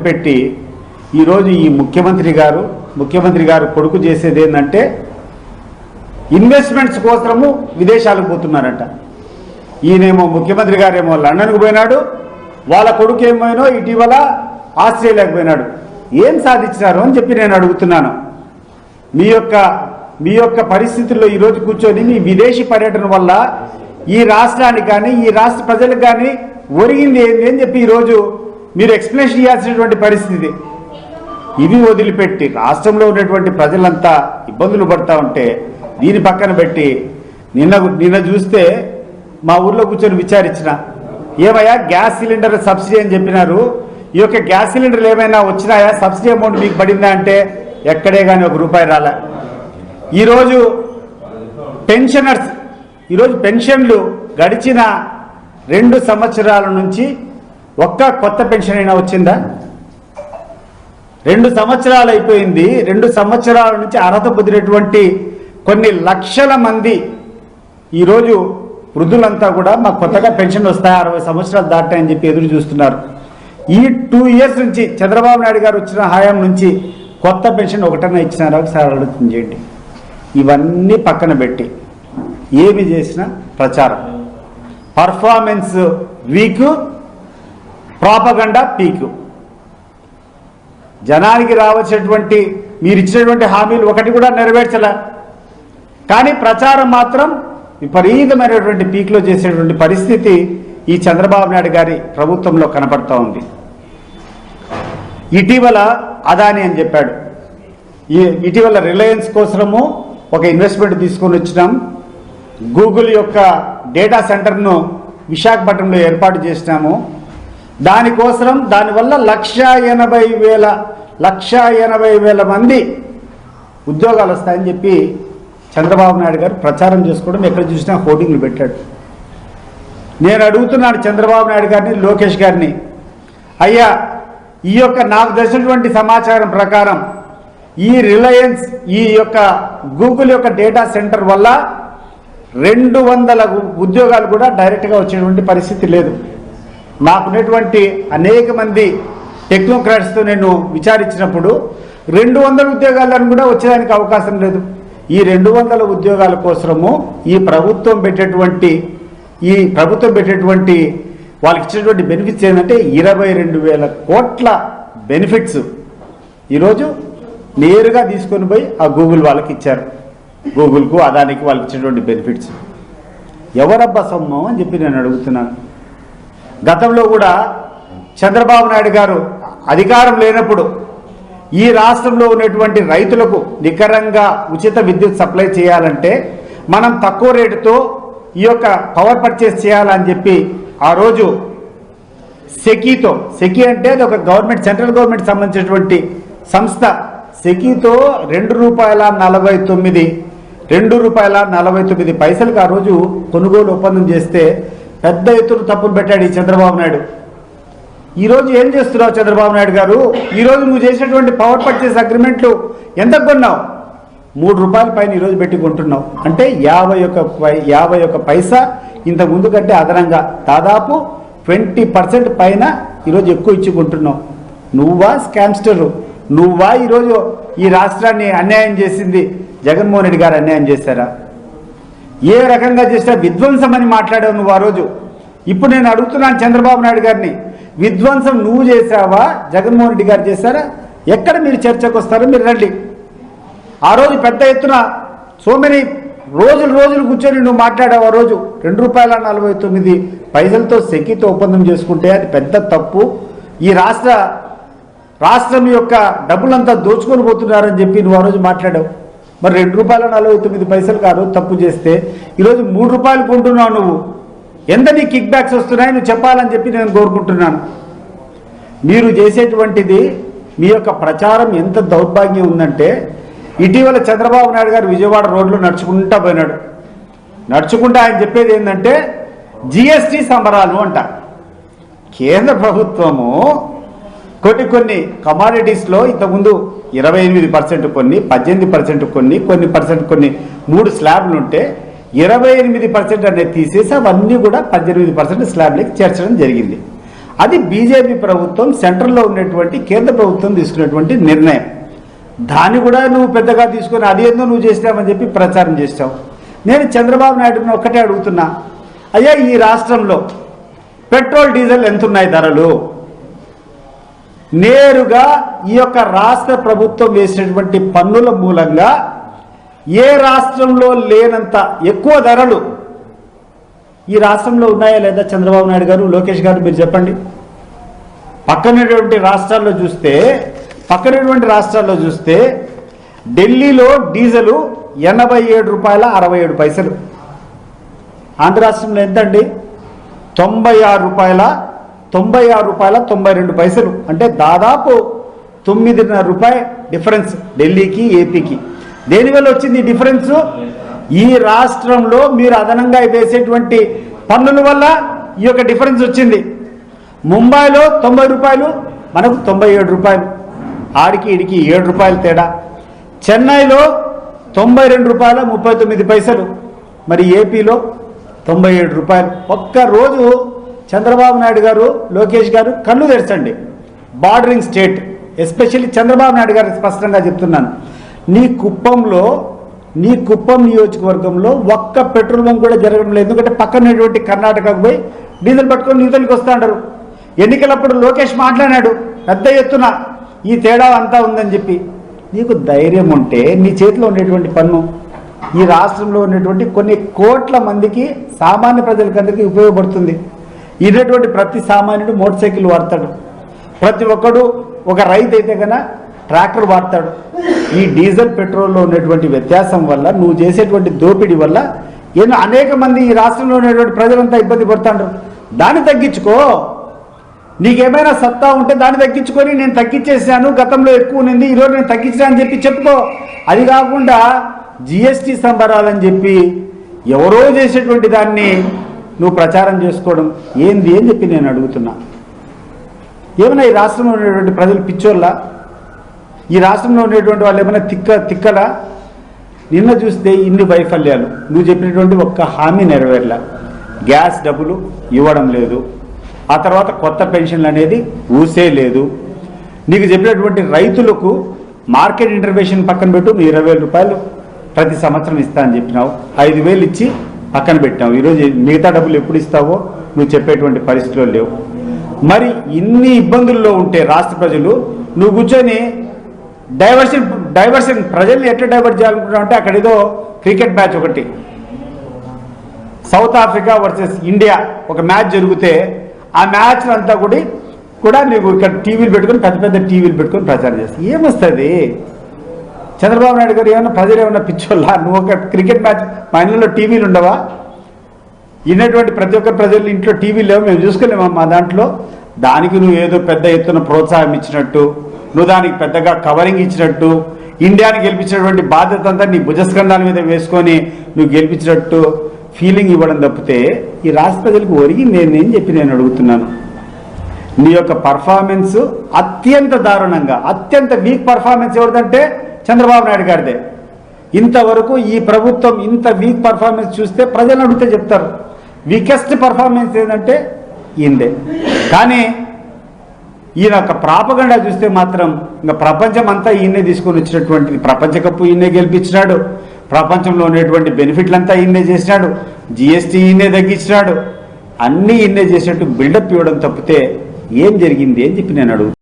పెట్టి ఈరోజు ఈ ముఖ్యమంత్రి గారు కొడుకు చేసేది ఏంటంటే ఇన్వెస్ట్మెంట్స్ కోసము విదేశాలకు పోతున్నారంట. ఈయనేమో ముఖ్యమంత్రి గారేమో లండన్కు పోయినాడు, వాళ్ళ కొడుకు ఏమైనా ఇటీవల ఆస్ట్రేలియాకు పోయినాడు. ఏం సాధించారు అని చెప్పి నేను అడుగుతున్నాను. మీ యొక్క పరిస్థితుల్లో ఈరోజు కూర్చొని మీ విదేశీ పర్యటన వల్ల ఈ రాష్ట్రానికి కానీ ఈ రాష్ట్ర ప్రజలకు కానీ ఒరిగింది ఏంది అని చెప్పి ఈరోజు మీరు ఎక్స్ప్లెనేషన్ ఇవ్వాల్సినటువంటి పరిస్థితి. ఇవి వదిలిపెట్టి రాష్ట్రంలో ఉన్నటువంటి ప్రజలంతా ఇబ్బందులు పడతా ఉంటే దీని పక్కన పెట్టి నిన్న చూస్తే మా ఊర్లో కూర్చొని విచారించిన, ఏమయ్యా గ్యాస్ సిలిండర్ సబ్సిడీ అని చెప్పినారు, ఈ యొక్క గ్యాస్ సిలిండర్లు ఏమైనా వచ్చినాయా, సబ్సిడీ అమౌంట్ మీకు పడిందా అంటే ఎక్కడే కానీ ₹1 రాలే. ఈరోజు పెన్షన్లు గడిచిన 2 సంవత్సరాల నుంచి ఒక్క కొత్త పెన్షన్ అయినా వచ్చిందా? 2 సంవత్సరాలు అయిపోయింది. 2 సంవత్సరాల నుంచి అర్హత పొందినటువంటి కొన్ని లక్షల మంది ఈరోజు వృద్ధులంతా కూడా మాకు కొత్తగా పెన్షన్ వస్తాయి, 60 సంవత్సరాలు దాటాయని చెప్పి ఎదురు చూస్తున్నారు. ఈ 2 ఇయర్స్ నుంచి చంద్రబాబు నాయుడు గారు వచ్చిన హయాం నుంచి కొత్త పెన్షన్ ఒకటన్నా ఇచ్చినారా ఒకసారి ఆలోచన చేయండి. ఇవన్నీ పక్కన పెట్టి ఏమి చేసినా ప్రచారం, పర్ఫార్మెన్స్ వీక్, ప్రాపగండా పీకు. జనానికి రావాల్సినటువంటి మీరు ఇచ్చినటువంటి హామీలు ఒకటి కూడా నెరవేర్చలే, కానీ ప్రచారం మాత్రం విపరీతమైనటువంటి పీక్లో చేసేటువంటి పరిస్థితి ఈ చంద్రబాబు నాయుడు గారి ప్రభుత్వంలో కనపడతా ఉంది. ఇటీవల అదాని అని చెప్పాడు, ఇటీవల రిలయన్స్ కోసము ఒక ఇన్వెస్ట్మెంట్ తీసుకొని వచ్చినాం, గూగుల్ యొక్క డేటా సెంటర్ను విశాఖపట్నంలో ఏర్పాటు చేసినాము, దానివల్ల 1,80,000 మంది ఉద్యోగాలు వస్తాయని చెప్పి చంద్రబాబు నాయుడు గారు ప్రచారం చేసుకోవడం ఎక్కడ చూసినా హోర్డింగ్లు పెట్టాడు. నేను అడుగుతున్నాను చంద్రబాబు నాయుడు గారిని, లోకేష్ గారిని, అయ్యా ఈ యొక్క నాకు తెలిసినటువంటి సమాచారం ప్రకారం ఈ రిలయన్స్ ఈ యొక్క గూగుల్ యొక్క డేటా సెంటర్ వల్ల 200 ఉద్యోగాలు కూడా డైరెక్ట్గా వచ్చేటువంటి పరిస్థితి లేదు. నాకున్నటువంటి అనేక మంది టెక్నోక్రాట్స్తో నేను విచారించినప్పుడు 200 ఉద్యోగాలను కూడా వచ్చేదానికి అవకాశం లేదు. ఈ 200 ఉద్యోగాల కోసము ఈ ప్రభుత్వం పెట్టేటువంటి వాళ్ళకి ఇచ్చినటువంటి బెనిఫిట్స్ ఏంటంటే 22,000 కోట్ల బెనిఫిట్స్ ఈరోజు నేరుగా తీసుకొని పోయి ఆ గూగుల్ వాళ్ళకి ఇచ్చారు. గూగుల్కు అదానికి వాళ్ళకి ఇచ్చినటువంటి బెనిఫిట్స్ ఎవరబ్బా సొమ్ము అని చెప్పి నేను అడుగుతున్నాను. గతంలో కూడా చంద్రబాబు నాయుడు గారు అధికారం లేనప్పుడు ఈ రాష్ట్రంలో ఉన్నటువంటి రైతులకు నికరంగా ఉచిత విద్యుత్ సప్లై చేయాలంటే మనం తక్కువ రేటుతో ఈ యొక్క పవర్ పర్చేస్ చేయాలని చెప్పి ఆ రోజు సెకీ అంటే అది ఒక గవర్నమెంట్, సెంట్రల్ గవర్నమెంట్ సంబంధించినటువంటి సంస్థ, సెకీతో ₹2.49 ఆ రోజు కొనుగోలు ఒప్పందం చేస్తే పెద్ద ఎత్తున తప్పులు పెట్టాడు ఈ చంద్రబాబు నాయుడు. ఈరోజు ఏం చేస్తున్నావు చంద్రబాబు నాయుడు గారు? ఈరోజు నువ్వు చేసినటువంటి పవర్ పర్చేస్ అగ్రిమెంట్లు ఎంత కొన్నావు? ₹3 పైన ఈరోజు పెట్టి కొంటున్నావు. అంటే 51 పైసా ఇంతకుముందు కంటే అదనంగా దాదాపు 20% పైన ఈరోజు ఎక్కువ ఇచ్చి కొంటున్నావు. నువ్వా స్కామ్స్టరు? నువ్వా ఈరోజు ఈ రాష్ట్రాన్ని అన్యాయం చేసింది? జగన్మోహన్ రెడ్డి గారు అన్యాయం చేశారా? ఏ రకంగా చేసినా విధ్వంసం అని మాట్లాడావు నువ్వు ఆ రోజు. ఇప్పుడు నేను అడుగుతున్నాను చంద్రబాబు నాయుడు గారిని, విధ్వంసం నువ్వు చేశావా, జగన్మోహన్ రెడ్డి గారు చేశారా? ఎక్కడ మీరు చర్చకు వస్తారో మీరు రండి. ఆ రోజు పెద్ద ఎత్తున రోజులు కూర్చొని నువ్వు మాట్లాడావు. ఆ రోజు ₹2.49 సెకీతో ఒప్పందం చేసుకుంటే అది పెద్ద తప్పు, ఈ రాష్ట్రం యొక్క డబ్బులంతా దోచుకొని పోతున్నారని చెప్పి నువ్వు ఆ రోజు మాట్లాడావు. మరి ₹2.49 ఆ రోజు తప్పు చేస్తే ఈరోజు ₹3 కొంటున్నావు నువ్వు. ఎంత నీ కిక్ బ్యాక్స్ వస్తున్నాయి నువ్వు చెప్పాలని చెప్పి నేను కోరుకుంటున్నాను. మీరు చేసేటువంటిది మీ యొక్క ప్రచారం ఎంత దౌర్భాగ్యం ఉందంటే, ఇటీవల చంద్రబాబు నాయుడు గారు విజయవాడ రోడ్లో నడుచుకుంటా పోయినాడు. నడుచుకుంటా ఆయన చెప్పేది ఏంటంటే జిఎస్టీ సంబరాలు అంట. కేంద్ర ప్రభుత్వము కొన్ని కమాడిటీస్లో ఇంతకుముందు 28% కొన్ని, 18% కొన్ని 3 స్లాబ్లు ఉంటే 28% అనేది తీసేసి అవన్నీ కూడా 18% స్లాబ్లకి చేర్చడం జరిగింది. అది బీజేపీ ప్రభుత్వం సెంట్రల్లో ఉన్నటువంటి కేంద్ర ప్రభుత్వం తీసుకున్నటువంటి నిర్ణయం. దాన్ని కూడా నువ్వు పెద్దగా తీసుకొని అదేందో నువ్వు చేసినావని చెప్పి ప్రచారం చేస్తావు. నేను చంద్రబాబు నాయుడుని ఒక్కటే అడుగుతున్నా, అయ్యా ఈ రాష్ట్రంలో పెట్రోల్ డీజిల్ ఎంతున్నాయి ధరలు? నేరుగా ఈ యొక్క రాష్ట్ర ప్రభుత్వం వేసినటువంటి పన్నుల మూలంగా ఏ రాష్ట్రంలో లేనంత ఎక్కువ ధరలు ఈ రాష్ట్రంలో ఉన్నాయా లేదా? చంద్రబాబు నాయుడు గారు, లోకేష్ గారు మీరు చెప్పండి. పక్కనటువంటి రాష్ట్రాల్లో చూస్తే ఢిల్లీలో డీజిలు 87 రూపాయల 67 పైసలు. ఆంధ్ర రాష్ట్రంలో ఎంతండి? 96 రూపాయల 92 పైసలు. అంటే దాదాపు 9.5 రూపాయల డిఫరెన్స్ ఢిల్లీకి, ఏపీకి. దేనివల్ల వచ్చింది ఈ డిఫరెన్స్? ఈ రాష్ట్రంలో మీరు అదనంగా వేసేటువంటి పన్నుల వల్ల ఈ యొక్క డిఫరెన్స్ వచ్చింది. ముంబైలో 90 రూపాయలు, మనకు 97 రూపాయలు, ఆడికి ఇడికి 7 రూపాయలు తేడా. చెన్నైలో 92 రూపాయల 39 పైసలు, మరి ఏపీలో 97 రూపాయలు. ఒక్కరోజు చంద్రబాబు నాయుడు గారు, లోకేష్ గారు కళ్ళు తెరచండి. Bordering state, especially Chandrababu Naidu garu స్పష్టంగా చెప్తున్నాను, నీ కుప్పం నియోజకవర్గంలో ఒక్క పెట్రోల్ బంక్ కూడా జరగడం లేదు. ఎందుకంటే పక్కనటువంటి కర్ణాటకకు పోయి డీజిల్ పట్టుకొని న్యూతలకి వస్తాంటారు. ఎన్నికలప్పుడు లోకేష్ మాట్లాడాడు పెద్ద ఎత్తున ఈ తేడా అంతా ఉందని చెప్పి. నీకు ధైర్యం ఉంటే నీ చేతిలో ఉండేటువంటి పన్ను ఈ రాష్ట్రంలో ఉన్నటువంటి కొన్ని కోట్ల మందికి, సామాన్య ప్రజలకందరికీ ఉపయోగపడుతుంది. ఇటువంటి ప్రతి సామాన్యుడు మోటార్ సైకిల్ వాడతాడు, ప్రతి ఒక్కడు ఒక రైతు అయితే కన్నా ట్రాక్టర్ వాడతాడు. ఈ డీజిల్ పెట్రోల్లో ఉన్నటువంటి వ్యత్యాసం వల్ల, నువ్వు చేసేటువంటి దోపిడీ వల్ల అనేక మంది ఈ రాష్ట్రంలో ఉన్నటువంటి ప్రజలంతా ఇబ్బంది పడుతుంటారు. దాన్ని తగ్గించుకో. నీకేమైనా సత్తా ఉంటే దాన్ని తగ్గించుకొని, నేను తగ్గించేసాను, గతంలో ఎక్కువ ఉంది, ఈరోజు నేను తగ్గించాను అని చెప్పి చెప్పుకో. అది కాకుండా జిఎస్టీ సంబరాలని చెప్పి ఎవరో చేసేటువంటి దాన్ని నువ్వు ప్రచారం చేసుకోవడం ఏంది అని చెప్పి నేను అడుగుతున్నా. ఏమైనా ఈ రాష్ట్రంలో ఉన్నటువంటి ప్రజలు పిచ్చోళ్ళ? ఈ రాష్ట్రంలో ఉండేటువంటి వాళ్ళు ఏమైనా తిక్కలా? నిన్న చూస్తే ఇన్ని వైఫల్యాలు. నువ్వు చెప్పినటువంటి ఒక్క హామీ నెరవేరలా. గ్యాస్ డబ్బులు ఇవ్వడం లేదు, ఆ తర్వాత కొత్త పెన్షన్లు అనేది ఊసే లేదు. నీకు చెప్పినటువంటి రైతులకు మార్కెట్ ఇంటర్వెన్షన్ పక్కన పెట్టు, నువ్వు 20,000 రూపాయలు ప్రతి సంవత్సరం ఇస్తా అని చెప్పినావు, 5,000 ఇచ్చి పక్కన పెట్టినావు. ఈరోజు మిగతా డబ్బులు ఎప్పుడు ఇస్తావో నువ్వు చెప్పేటువంటి పరిస్థితుల్లో లేవు. మరి ఇన్ని ఇబ్బందుల్లో ఉంటే రాష్ట్ర ప్రజలు, నువ్వు కూర్చొని డైవర్షన్ ప్రజల్ని ఎట్లా డైవర్ట్ చేయాలనుకుంటున్నావు అంటే, అక్కడ ఏదో క్రికెట్ మ్యాచ్ ఒకటి సౌత్ ఆఫ్రికా వర్సెస్ ఇండియా ఒక మ్యాచ్ జరిగితే ఆ మ్యాచ్ అంతా కూడా నీకు ఇక్కడ టీవీలు పెట్టుకొని, పెద్ద టీవీలు పెట్టుకొని ప్రచారం చేస్తావు. ఏమొస్తుంది? చంద్రబాబు నాయుడు గారు ఏమన్నా ప్రజలు ఏమన్నా పిచ్చోళ్ళ? నువ్వు ఒక క్రికెట్ మ్యాచ్, మా ఇళ్ళలో టీవీలు ఉండవా? ఇన్నటువంటి ప్రతి ఒక్కరి ప్రజలు ఇంట్లో టీవీలు లేవు, మేము చూసుకోలేమా మా దాంట్లో? దానికి నువ్వు ఏదో పెద్ద ఎత్తున ప్రోత్సాహం ఇచ్చినట్టు, నువ్వు దానికి పెద్దగా కవరింగ్ ఇచ్చినట్టు, ఇండియాని గెలిపించినటువంటి బాధ్యత అంతా నీ భుజస్కంధాల మీద వేసుకొని నువ్వు గెలిపించినట్టు ఫీలింగ్ ఇవ్వడం తప్పితే ఈ రాష్ట్ర ప్రజలకు ఒరిగింది నేనేం చెప్పి నేను అడుగుతున్నాను. నీ యొక్క పర్ఫార్మెన్స్ అత్యంత దారుణంగా, అత్యంత వీక్ పర్ఫార్మెన్స్ ఎవరిదంటే చంద్రబాబు నాయుడు గారిదే. ఇంతవరకు ఈ ప్రభుత్వం ఇంత వీక్ పర్ఫార్మెన్స్ చూస్తే ప్రజలు అడిగితే చెప్తారు. వీకెస్ట్ పర్ఫార్మెన్స్ ఏంటంటే ఈయనదే. కానీ ఈయన యొక్క ప్రాపగండా చూస్తే మాత్రం ఇంకా ప్రపంచం అంతా ఈయనే తీసుకొని వచ్చినటువంటిది. ప్రపంచ కప్పు ఈయనే గెలిపించినాడు, ప్రపంచంలో ఉండేటువంటి బెనిఫిట్లంతా ఈయనే చేసినాడు, జిఎస్టీ ఈయనే తగ్గించినాడు, అన్నీ ఈయనే చేసినట్టు బిల్డప్ ఇవ్వడం తప్పితే ఏం జరిగింది అని చెప్పి నేను అడుగుతాను.